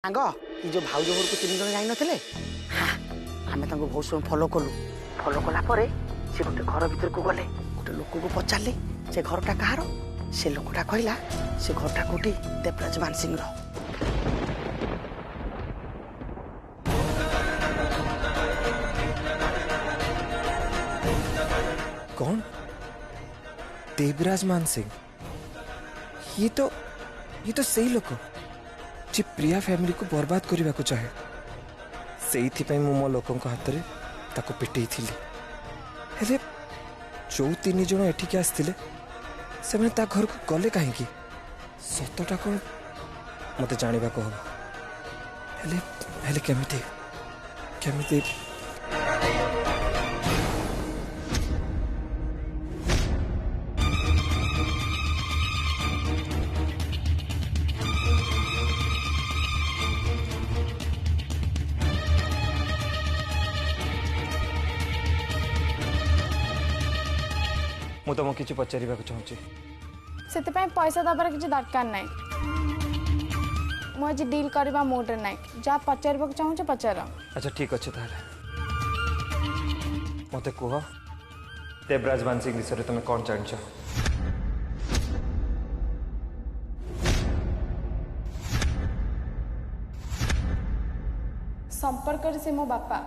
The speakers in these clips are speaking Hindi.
सांग ये जो भाउज घर को 3 जन जाई नथिले हाँ आमे तांको बहुत समय फॉलो कला परे से गोटे घर भीतर को गले गोटे लोक को पचारले से घरटा कहार से लोकटा कहला से घरटा कोठी देवराज मान सिंह रो। कौन? देवराज मान सिंह? ये तो सही लोक जी प्रिया फैमिली को बर्बाद करने को चाहे से मो लोकों हाथ में ताको पिटे हेले जो 3 जन एठिक आसते से घर को गले कहीं सतटा कौन मत जानवा हम हेले केमिति केमिति मु तुम किसी पचार चाहूँगी से पैसा दबार किसी दरकार ना मुझे डील करवा मूड ना जहाँ पचार चाहूँ पचार। अच्छा ठीक अच्छे ताले मत कह देवराज मान सिंह विषय तुम कौन जान संपर्क से मो बापा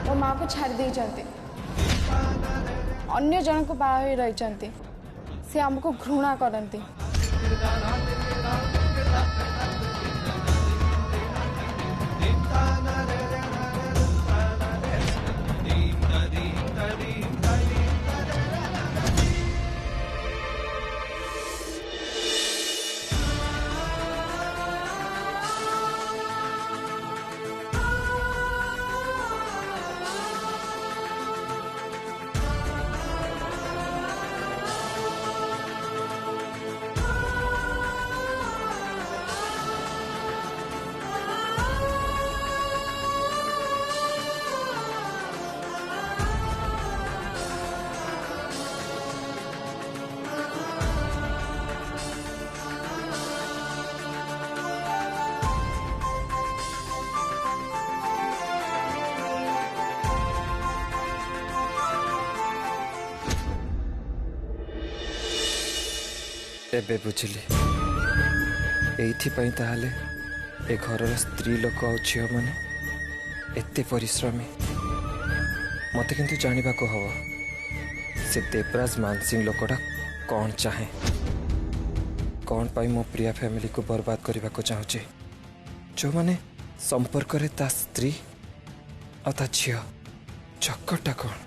मो माँ को छाड़ दे अन्य जन को बाहा रही से हमको घृणा करती। एबे बुझिली एइथिपाई ताहाले ए घरर स्त्री लोक आ झियो माने एते परिश्रमी मते किंतु जानिबा को हवा से देवराज मान सिंह लोकटा कौन चाहे कौन पाई मो प्रिया फैमिली को बर्बाद करने को चाहूचे जो माने संपर्क रे ता स्त्री आ ता झियो चक्करटा कौन।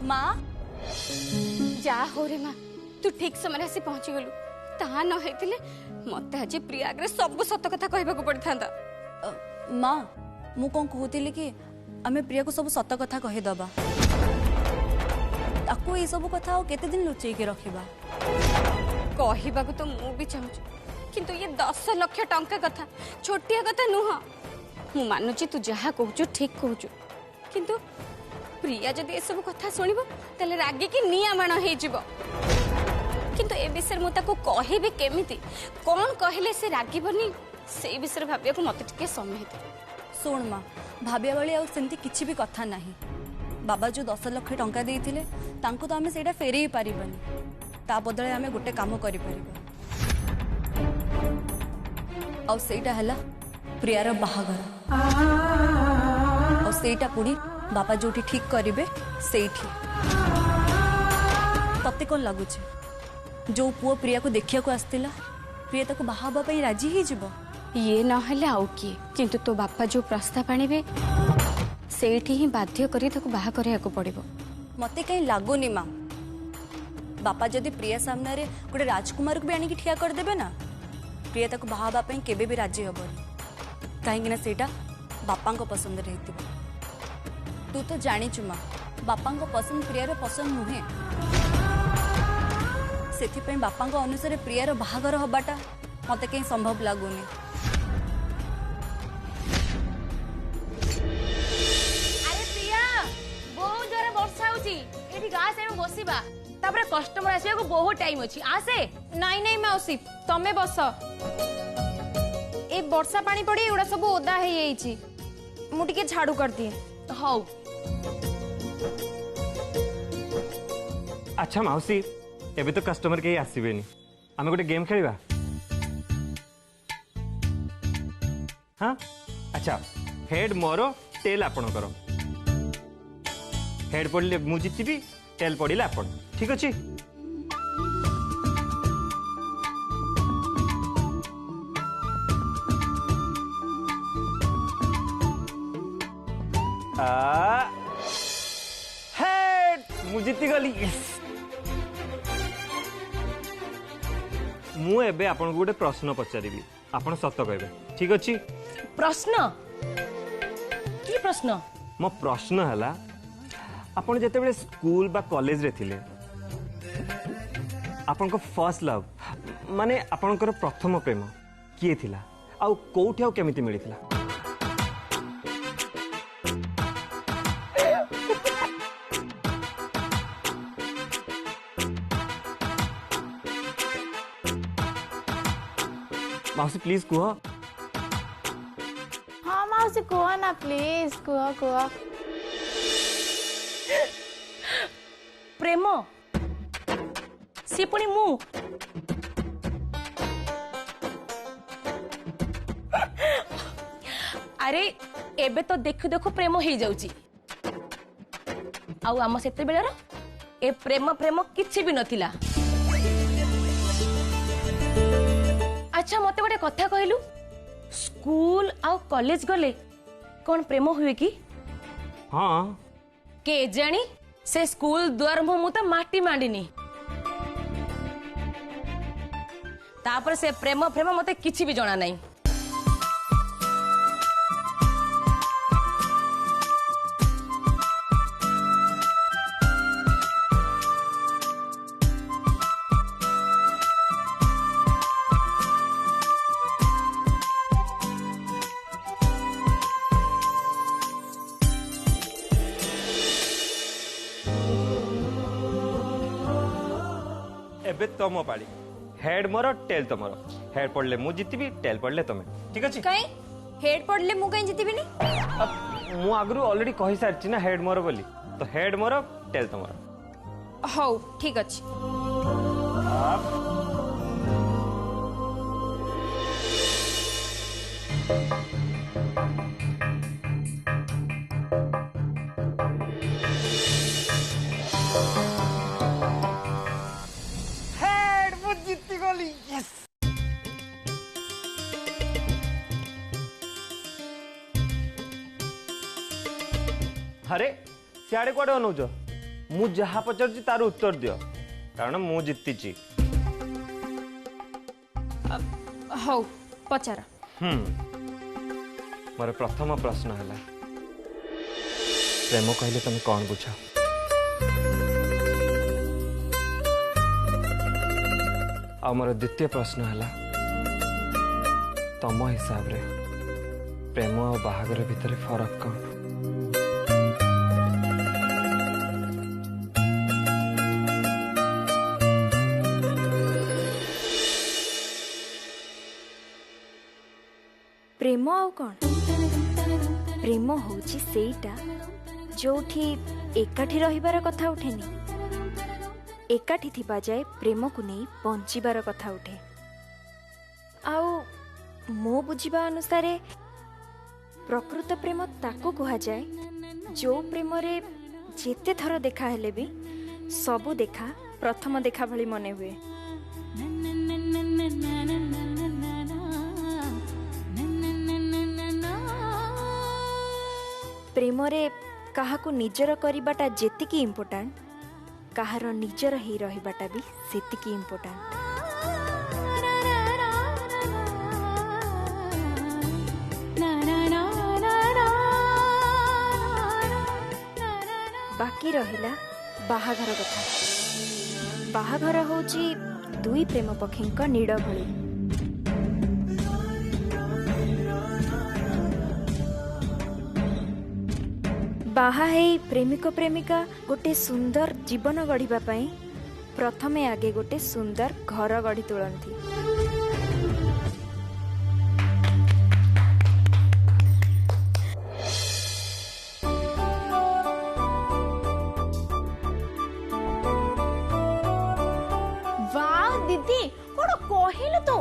माँ जा हो रे माँ तू ठीक समय आसी पहुंची गलु ता न हेतिले मते आज प्रिया आगे सब सत कथा कहबा को पड़थांदा। माँ मु कौन कहूली कि आमे प्रिया को सब सत कथा कहि दबा ताको ए सब कथा और केते दिन लुचै के रखिबा कहबा को तो मु भी चाहू किंतु ये 10 लाख टंका कथा छोटिया कथा नुह मु मानुची तू जहा कहूचु ठीक कहूचु किंतु प्रिया जदि सब कथा शुणव तेल रागी की निया बाण हो किंतु ए विषय मु ताको कहबे केमिति कौन कहले से रागीबनी से विषय भाबिया को मते टिके समय दे। सुन माँ भाबिया वाली आ सेमती किछि भी कथा नाही बाबा जो 10 लाख टंका देइथिले तांको तो आमे सेटा फेरई पारिबनी ता बदले आमे गोटे काम करि परिबा आ सेटा हला प्रियार बाहागर आ सेटा पुणी बापा जो ठीक करेंगे से तते कौन लगुच जो पुओ प्रिया को देखिया को आसतिला प्रिया ताको बाहाबा पई राजी ही जीवो ये न हले आउ की किंतु तो बापा जो प्रस्ताव आनिबे सेठी ही बाध्य करी ताको बाहा करिया को पड़िबो मते कहीं लागोनी माँ बापा जदि प्रिया सामने रे गोटे राजकुमार को भी आनिकी ठिया कर देबे ना प्रिया ताको बाहाबा पई केबे भी राजी हबनी काहेकि ना सेटा बापा को पसंद रहितिबो तू तो जानिचु माँ बापा पसंद प्रियार पसंद नुहे से बापा अनुसार प्रियार बाहागर हबाटा मत कहीं संभव लगुनि अछि एठी गास एमे बसिबा तापर कस्टमर आसीबा को बहुत टाइम अछि आसे नाई नाई मौसी तमे बस ए वर्षा पानी पड़ी एगुड़ा सब ओदा हो जाइछि मु टिके झाड़ू कर दिए हौ अच्छा माउसी एबे तो कस्टमर के आसीबेनी आमे गोटे गेम खेलिबा हाँ अच्छा हेड मोर टेल आपण करो हेड पड़े मु जीतबी टेल पड़े आपण ठीक अच्छे हेड मु जीती गली मु एबे आपन गोटे प्रश्न पचारिबी आपण सत कहबे ठीक अच्छे प्रश्न की प्रश्न मो प्रश्न है आपण जेतेबेले स्कूल बा कॉलेज रे थिले आपण को फर्स्ट लव माने आपण को प्रथम प्रेम किए थिला आउ कोठी आउ केमिति मिलिथिला माउसी प्लीज कुह हाँ मौसी कुह ना प्लीज कुह कुह प्रेम सी पुणी मु अरे एबे तो देखु देखु प्रेम हो जाउची आउ आम सेते बेलार ए प्रेम प्रेम किछि भी नथिला अच्छा मते गोटे कथा कहलु स्कूल आउ कॉलेज गले कौन प्रेम हुए कि हाँ के जानी से स्कूल द्वार मु तो माटी मांडिनी तापर से प्रेम प्रेम मते किछि भी जणा नहीं एबे तम पाली हेड मोर टेल तमर हेड पड़ले मु जीतबी टेल पड़ले तमे ठीक अछि कहीं हेड पड़ले मु कहीं जीतबी नी अब मु आगु ऑलरेडी कहि सारछि ना हेड मोर बोली तो हेड मोर टेल तमर हौ ठीक अछि हेड मु जीती गली यस अरे सियाड़े कोडे अनुज मु जहा पचारछि तार उत्तर दियो कारण मु जीतीची हौ पचार मोर प्रथम प्रश्न है प्रेम कहले तुम कौन बुझ आ मोर द्वितीय प्रश्न है तम हिसाब रे प्रेम और बाहागर भितर फरक कौन प्रेम आउ कौन प्रेम होची सेटा जोठी एकाठी रहिबार कथा उठेनी एकाठी थिबा जाए प्रेम को नहीं बंचिबार कथा उठे आउ मो बुझिबा अनुसार प्रकृत प्रेम ताको कहा जाए जो प्रेम रे जेते थर देखा हेले भी सबु देखा प्रथम देखा भली मने हुए प्रेम रे काहाको निजर करिबाटा जेतिकी इम्पोर्टेंट काहार निजर ही रहिबाटा भी सेतिकी इम्पोर्टेंट बाकी रहिला बाहाघर कथा बाहाघर होची दुई प्रेम पक्षींक नीड़ भली बाहा हेई प्रेमिक प्रेमिका गोटे सुंदर जीवन गढ़िबा पई प्रथमे आगे गोटे सुंदर घर गढ़ी तुलंती। दीदी कौन कहलु तू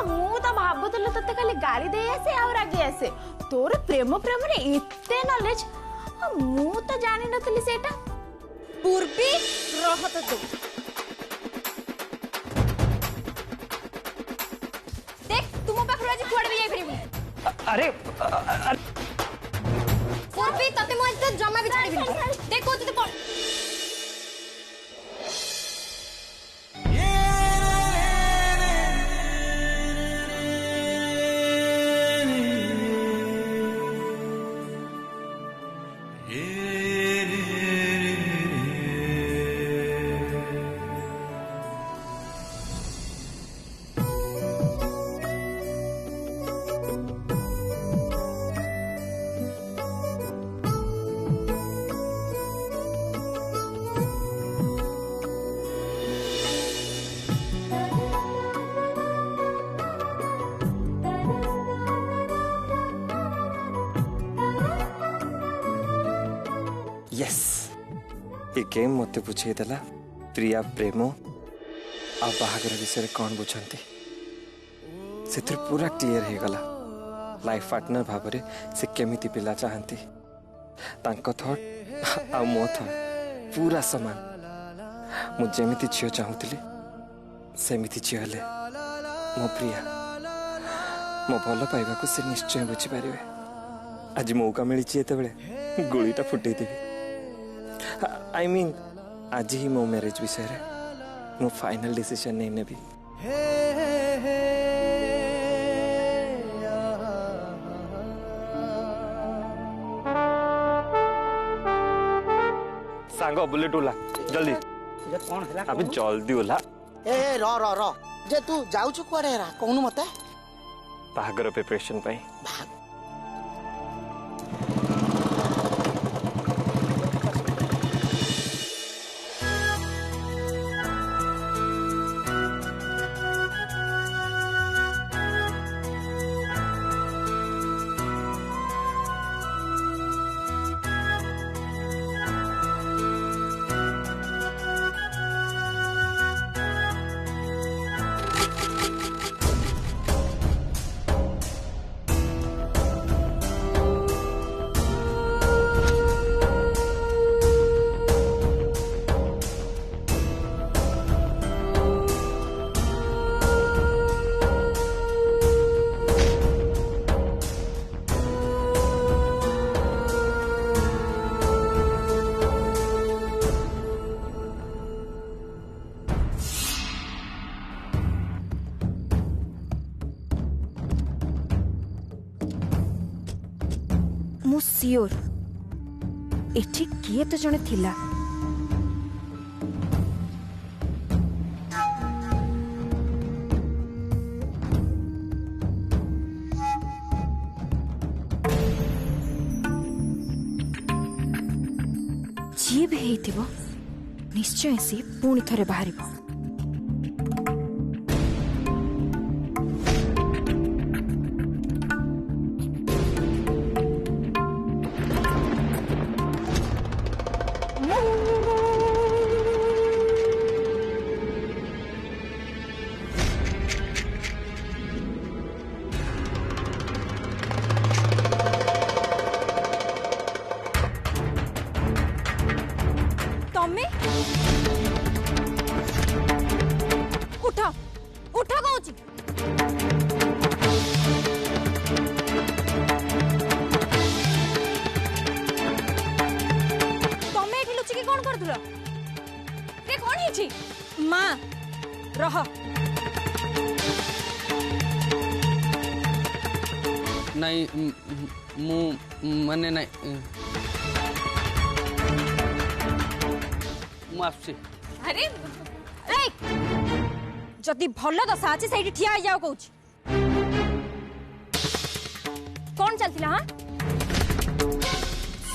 मु तो भाबुतल तते खाली गाड़ी दे आसे आ रागी आसे तोर प्रेम प्रेम रे इते नॉलेज मु तो जानि नथली सेटा पूर्वी रह तो तू देख तुम पाखरु आज कुआडे भी जाई परिबु। अरे पूर्वी तते मो आज जमा भी छाड़ी देख को तते कोन यस ये गेम मते बुझे देला प्रिया प्रेम आ बाहागर विषय कौन बुझंती से पूरा क्लियर हो गला लाइफ पार्टनर भाव से केमिति पिला चाहती तांको थॉट आ मो थॉट पूरा समान मु जेमिति झियो चाहूली सेमिति झियो हेले मो प्रिया मो भल पाइबा को से निश्चय बुझी पारे। आज मौका मिली जेते गोलीटा फुटे देवी आई मीन आज ही मो मैरिज विषय रे मो फाइनल डिसीजन नहीं नेबी। सांग बुलेट ओला जल्दी कौन है अबे जल्दी ओला। ए र जे तू जाउछु कुआडे रा कहनु मते बाहागर प्रिपरेशन पाई मु सियोर एठी किए तो जने थिला जी भी हेतिबो निश्चय से पुणी थरे बाहरिबो। उठा उठा कहूची तमे एठी लुचिकी कोन करथुल रे कोन हिची मां रह नहीं मु माने नहीं मुझे अरे ए जदी भल दशा अछि सेठी ठिया हो जाओ कहूची कौन चलतिला हां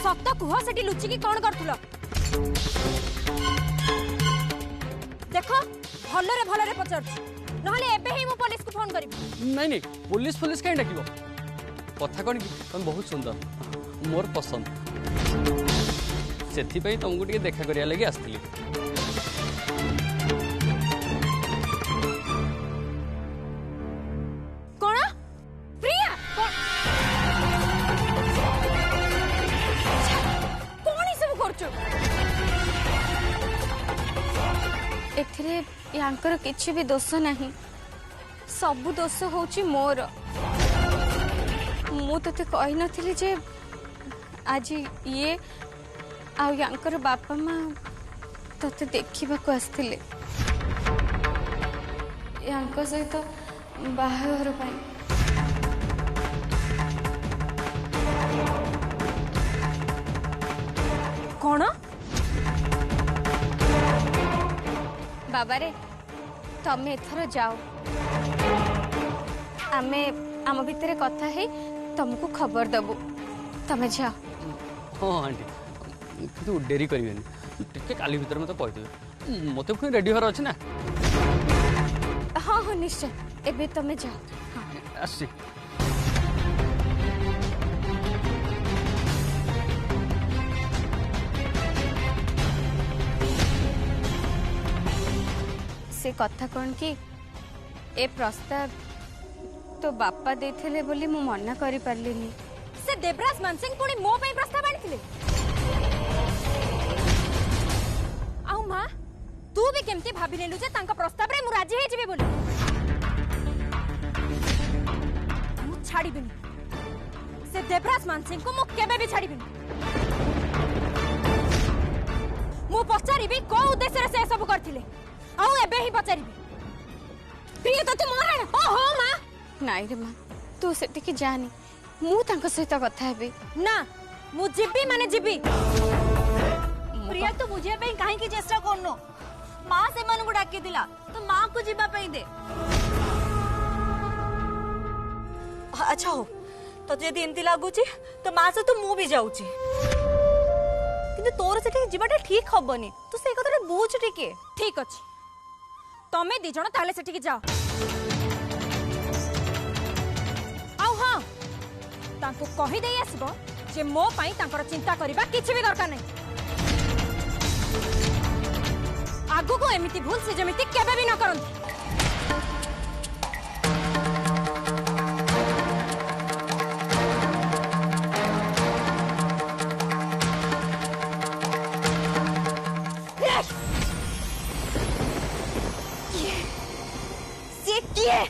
सत कुह सेठी लुचिकी कौन करथुलो देखो भलरे भलरे पचार नहले एबे ही मु पुलिस को फोन करिबी नहीं नहीं पुलिस कहीं डाकिबो कथा कौन कि तुम बहुत सुंदर मोर पसंद से तुमको टे देखा करिया लगी आसती कौन प्रिया कौन सब करछु एथिरे यांकर किछि भी दोष नहीं सब दोष होची मोर मु तते कहि नथिली जे आज ये आउ यांकर बापा माँ तते देखा को आसथिले यांकर सहित बाहाघर पाई कौन बाबा रे तमे एथर जाओ आमे आम भितर कथा है तुमको खबर दबु तमे जाओ हाँ आंटी किंतु डेरी करिवेनी टिके काली भीतर मते कहि देबे मते पुनी रेडी होर अछि ना हाँ हाँ निश्चय एबे तमे जाओ आसी से कथा कौन कि ए प्रस्ताव तो बापा देथिले बोली मु मना करि पारलिनी से देवराज मानसिंह पुणी मो पे प्रस्ताव आनिथिले आउ मां तू भी केमती भाबी लेलु जे तांका प्रस्ताव रे मु राजी हे जेबे बोली मु छाड़ीबिनी से देवराज मानसिंह को मु केबे भी छाड़ीबिनी मु पचारिबी को उद्देश्य से सब करथिले आउ एबे ही पचारिबी प्रिय तो मोर ओ हो मां नाइ रे मां तू सेति की जानी मु तांका सहित कथा हेबी ना मु जिबी माने जिबी प्रिया तू बुझे पे काहे की चेष्टा करनो मां से मन को डाके दिला तो मां को जिबा पे दे अच्छा हो तो यदि एमती लागुची तो मां से तो मु भी जाउची किंतु तोर से जिबाटा ठीक हबनी तू से कथारे बुझ टिके ठीक अछि तमे दी जण ताले सेठी की जाओ आउ हां तांको कहि देई आसबो जे मो पई तांकर चिंता करिबा किछि भी दरकार नै आगु को एमिति भूल से जेमिति केबे भी न करन किए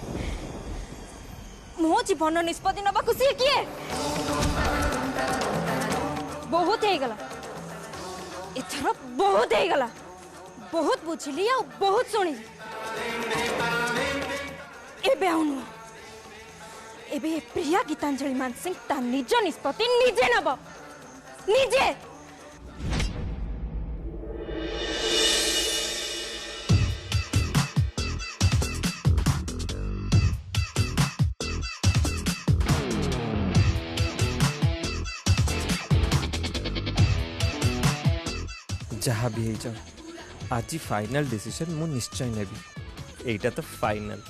मो जीवन निष्पत्ति नबा खुशी किए बहुत हे गला एथर बहुत हे गला बहुत बुझिली आ बहुत सुनिली एबे आउनु एबे प्रिया गीतांजलि मानसिंह ता निज निष्पत्ति निजे नब निजे जहाँ भी है जाओ आज फाइनल डिसीजन मु निश्चय नेबी एटा तो फाइनल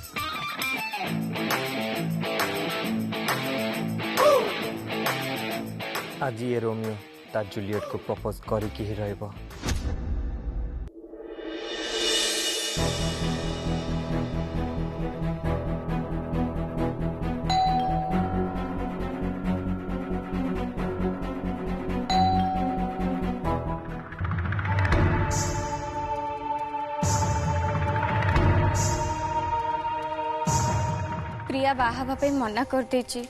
आज ये रोमियो ता जूलियट को प्रपोज करिकी ही रहबो प्रिया बाहा पे मना कर देची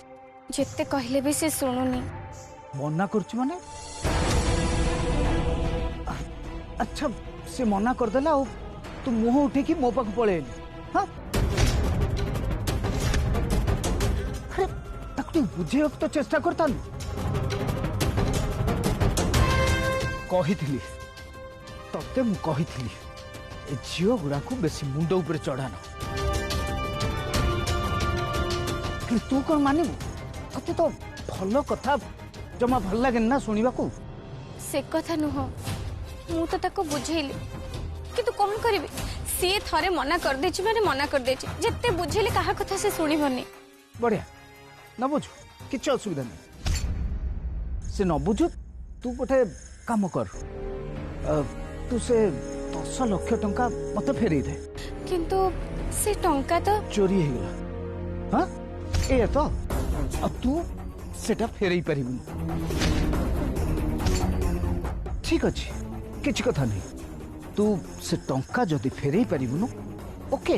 जिते कहले भी से सुनुनी मना करछु माने अच्छा से मना कर देला और तू मुंह उठे की मो पाख पळेली हां अरे तक तू बुझे तो चेष्टा करता कहिथिली तते मु कहिथिली ए जियो गुडा को बेसी मुंड ऊपर चढ़ाना तू कौन मानिबू तते तो भल कथा जमा भल लगे ना सुनिबा को से कथा नुह मु तो ताको बुझेली किंतु कौन करिबी सी थरे मना कर देछि माने मना कर देछि जत्ते बुझेली काहा कथा से सुनिबनी बढ़िया न बुझु किछ असुविधा नहीं से न बुझु तू गोटे काम कर तू से 10 लाख टंका मते फेरी दे किंतु से टंका तो चोरी हो गला हां ए तो अब तू सेटा फेरई परिबु ठीक अछि किछ कथा नहीं तू से टंका जदि फेरई परिबु ओके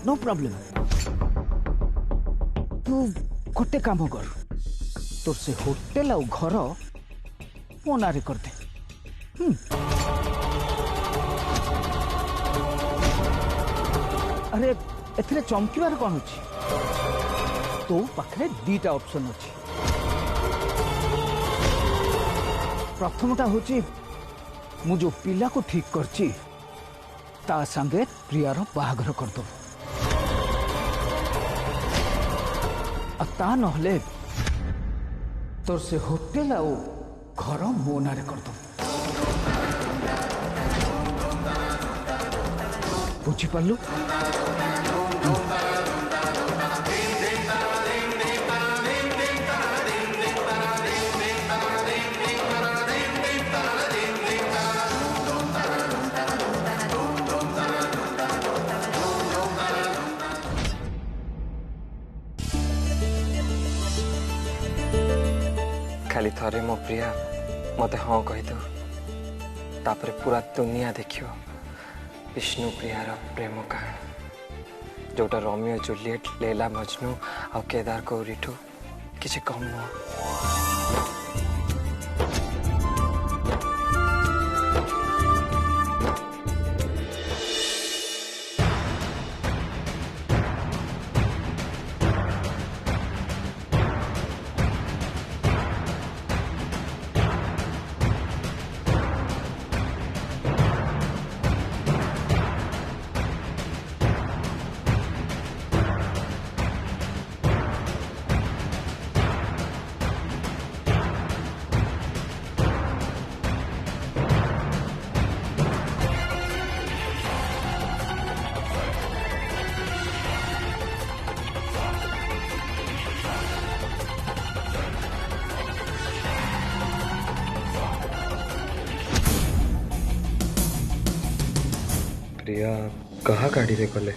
नो प्रॉब्लम तू गोटे काम कर तोर से होटल और घर मो नारे कर दे अरे एथिरे चमकीबार कौन अछि तो पाखरे दीटा ऑप्शन अछि प्रथमटा होची मु जो पिला को ठीक करची ता संगे प्रिया रो बाहागर कर दो ता नहले तोर से होटल आ घर मो नारे कर दो बुझी पालू खाली थरे मो प्रिया मते हाँ कही दो तापरे पूरा दुनिया देखियो विष्णु प्रियार प्रेम कहानी जोटा रोमियो जूलियट लैला मजनू और केदार गौरीठू किसी कम नुह प्रिया कहा गाड़ी रे गले